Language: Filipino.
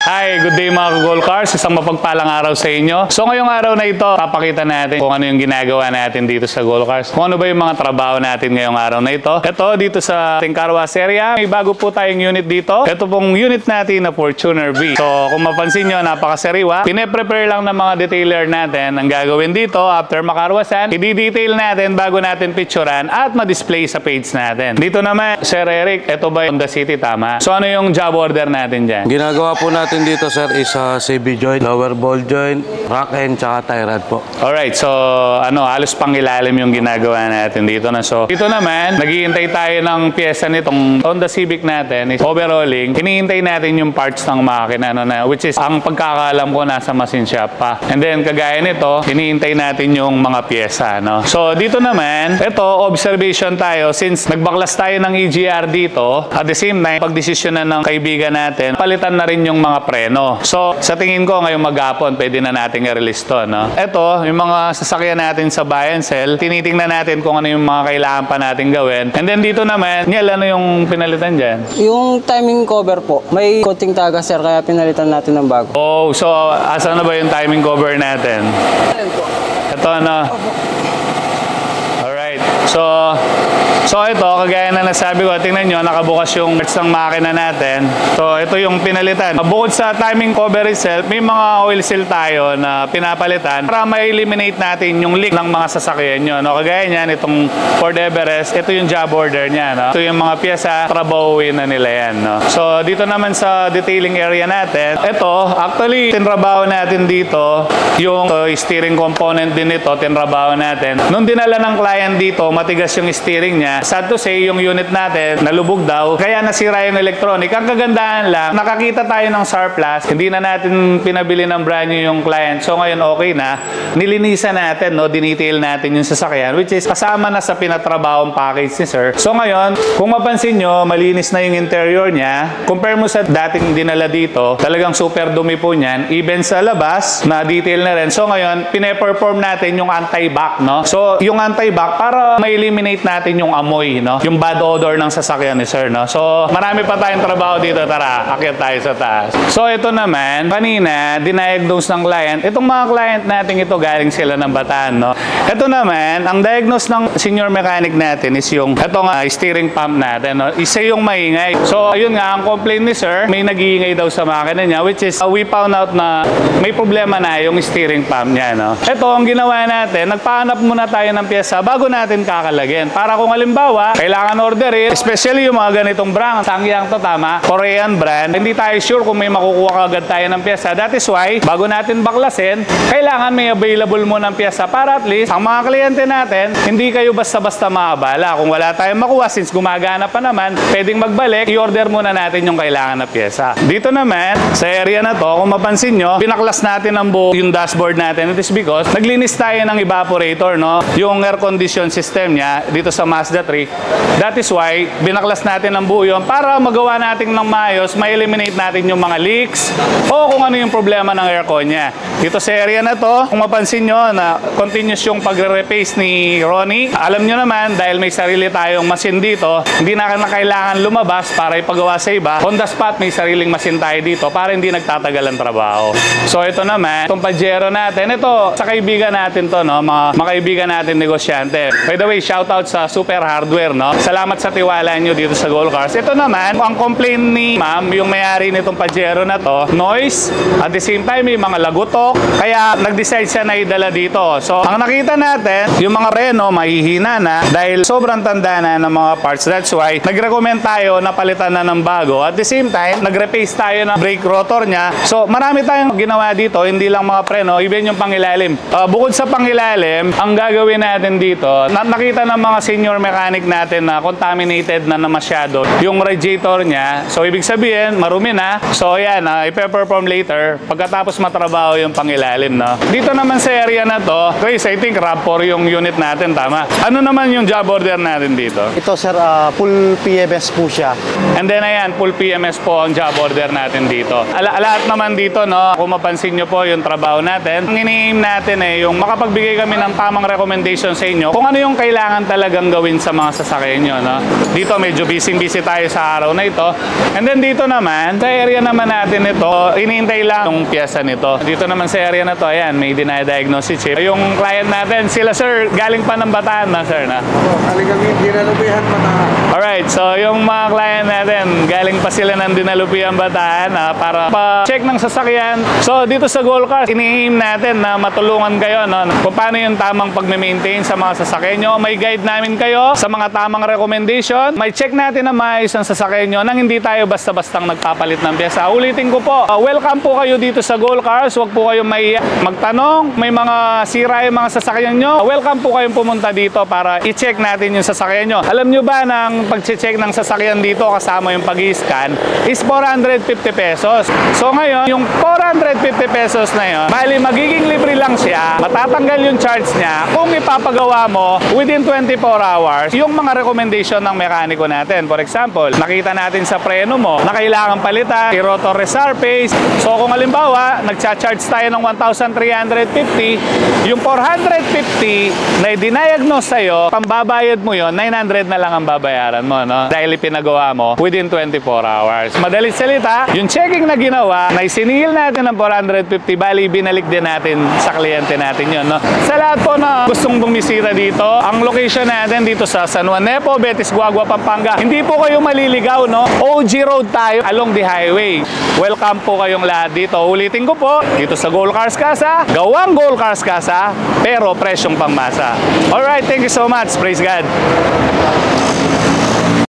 Hi, good day mga Gold Cars. Isang mapagpalang araw sa inyo. So ngayong araw na ito, papakita natin kung ano yung ginagawa natin dito sa Gold Cars. Kung ano ba yung mga trabaho natin ngayong araw na ito. Ito, dito sa ating car wash area, may bago po tayong unit dito. Ito pong unit natin na Fortuner V. So kung mapansin nyo, napakasariwa. Pine-prepare lang ng mga detailer natin ang gagawin dito after makarwasan. I-detail natin bago natin picturean at ma-display sa page natin. Dito naman, Sir Eric, ito ba yung Honda City, tama? So ano yung job order natin dyan? Ginagawa po natin dito, sir, is CV joint, lower ball joint, rack end, tsaka tie rod po. Alright, so halos pangilalim yung ginagawa natin dito na. So dito naman, naghihintay tayo ng pyesa nitong Honda Civic natin, is overhauling. Hinihintay natin yung parts ng makina, which is ang pagkakalam ko nasa machine shop pa. And then kagaya nito, hinihintay natin yung mga pyesa, no? So dito naman, ito observation tayo since nagbaklas tayo ng EGR dito. At the same time, pagdesisyonan ng kaibigan natin, palitan na rin yung mga preno. So, sa tingin ko ngayong maghapon, pwede na natin i-release to, no? Ito, yung mga sasakyan natin sa buy and sell, tinitingnan natin kung ano yung mga kailangan pa natin gawin. And then dito naman, Niel, ano yung pinalitan dyan? Yung timing cover po, may coating taga, sir, kaya pinalitan natin ng bago. Oh, so asa na ba yung timing cover natin? Ito, ano? Alright. So ito, kagaya na nasabi ko, tingnan nyo, nakabukas yung parts ng makina natin. So ito yung pinalitan. Bukod sa timing cover itself, may mga oil seal tayo na pinapalitan para ma-eliminate natin yung leak ng mga sasakyan nyo. No? Kagaya nyan, itong Ford Everest, ito yung job order nya. No? Ito yung mga pyesa, trabahuin na nila yan. No? So dito naman sa detailing area natin, ito, actually, tinrabaho natin dito, yung steering component din ito, tinrabaho natin. Nung dinala ng client dito, matigas yung steering niya. Sad to say, yung unit natin, nalubog daw, kaya nasira yung electronic. Ang kagandahan lang, nakakita tayo ng surplus, hindi na natin pinabili ng brand new yung client. So ngayon okay na, nilinisan natin, no? Dinetail natin yung sasakyan, which is kasama na sa pinatrabahong package ni sir. So ngayon, kung mapansin nyo, malinis na yung interior niya. Compare mo sa dating dinala dito, talagang super dumi po niyan. Even sa labas, na detail na rin. So ngayon, pine-perform natin yung anti-back, no? So yung anti-back, para ma-eliminate natin yung amoy, no? Yung bad odor ng sasakyan ni sir, no? So, marami pa tayong trabaho dito. Tara, akyat tayo sa taas. So, ito naman, kanina, diniagnose ng client. Itong mga client natin ito, galing sila ng Bataan, no? Ito naman, ang diagnose ng senior mechanic natin is yung, ito nga, steering pump natin, no? Isa yung maingay. So, ayun nga, ang complaint ni sir, may nag-iingay daw sa makina niya, which is, we found out na may problema na yung steering pump niya, no? Ito, ang ginawa natin, nagpahanap muna tayo ng pyesa bago natin kakalagyan. Para kung halimbawa, kailangan orderin, especially yung mga ganitong brand, Sangyang to, tama? Korean brand, hindi tayo sure kung may makukuha kagad tayo ng pyesa. That is why, bago natin baklasin, kailangan may available mo ng pyesa para at least, ang mga kliyente natin, hindi kayo basta-basta maabala. Kung wala tayong makuha, since gumagana pa naman, pwedeng magbalik, i-order muna natin yung kailangan na pyesa. Dito naman, sa area na to, kung mapansin nyo, pinaklas natin ang buo yung dashboard natin. It is because, naglinis tayo ng evaporator, no? Yung air condition system niya, dito sa Mazda 3. That is why, binaklas natin ang buo yun para magawa natin ng maayos, ma-eliminate natin yung mga leaks o kung ano yung problema ng aircon niya. Dito sa area na to, kung mapansin nyo na continuous yung pagre-repace ni Ronnie, alam nyo naman, dahil may sarili tayong machine dito, hindi na kailangan lumabas para ipagawa sa iba. On the spot, may sariling machine tayo dito para hindi nagtatagal ang trabaho. So ito naman, itong Pajero natin, ito sa kaibigan natin to, no? Mga kaibigan natin negosyante. By the way, shoutout sa Super Hardware, no? Salamat sa tiwala nyo dito sa Gold Cars. Ito naman, ang complaint ni ma'am, yung may-ari nitong Pajero na to, noise, at the same time, may mga lagutok, kaya nag-decide siya na idala dito. So, ang nakita natin, yung mga preno, mahihina na, dahil sobrang tanda na ng mga parts. That's why, nag-recommend tayo na palitan na ng bago. At the same time, nag-replace tayo ng brake rotor niya. So, marami tayong ginawa dito, hindi lang mga preno, even yung pangilalim. Bukod sa pangilalim, ang gagawin natin dito, nakita ng mga senior mechanic natin na contaminated na masyado yung radiator niya. So, ibig sabihin, marumi na. So, yan, ipe-perform later pagkatapos matrabaho yung pangilalim, no? Dito naman sa area na to, Chris, I think RAV4 yung unit natin, tama? Ano naman yung job order natin dito? Ito, sir, full PMS po siya. And then, ayan, full PMS po ang job order natin dito. Lahat naman dito, no? Kung mapansin nyo po yung trabaho natin, ang ini-aim natin yung makapagbigay kami ng tamang recommendation sa inyo kung ano yung kailangan talagang gawin sa mga sasakyan nyo. No? Dito medyo busy tayo sa araw na ito. And then dito naman, sa area naman natin ito, iniintay lang yung piyesa nito. Dito naman sa area na to, ayan, may dinadiagnose si Chip. Yung client natin, sila sir, galing pa ng Bataan na sir na. Galing kami dinalubihan Bataan. Alright, so yung mga client natin, galing pa sila ng Dinalupian Bataan para pa-check ng sasakyan. So dito sa Gold Cars, ini-aim natin na matulungan kayo no, kung paano yung tamang pag-maintain sa mga sasakyan nyo. May guide namin kayo sa mga tamang recommendation. May check natin na maayos ang sasakyan nyo nang hindi tayo basta-bastang nagpapalit ng pyesa. Ulitin ko po, welcome po kayo dito sa Gold Cars. Huwag po kayo may magtanong, may mga sira yung mga sasakyan nyo. Welcome po kayong pumunta dito para i-check natin yung sasakyan nyo. Alam nyo ba na ang pag-check ng sasakyan dito kasama yung pag-i-scan is 450 pesos. So ngayon, yung 450 pesos na yun, bali magiging libre lang siya, matatanggal yung charge niya kung ipapagawa mo within 24 hours yung mga recommendation ng mekaniko natin. For example, nakita natin sa preno mo na kailangan palitan, i-rotor resurface. So kung halimbawa, nagcha-charge tayo ng 1,350, yung 450 na i-diagnose sa'yo, pambabayad mo yon 900 na lang ang babayaran mo, no? Dahil ipinagawa mo within 24 hours. Madalit salita, yung checking na ginawa, na isiningil natin ng 450, bali binalik din natin sa kliyente natin yon, no? Sa lahat po na gustong bumisita dito, ang location natin dito sa San Juan Nepo, Betis, Guagua, Pampanga. Hindi po kayo maliligaw, no? OG Road tayo along the highway. Welcome po kayong lahat dito. Ulitin ko po, dito sa Gold Cars Casa, gawang Gold Cars Casa, pero presyong pangmasa. Alright, thank you so much. Praise God.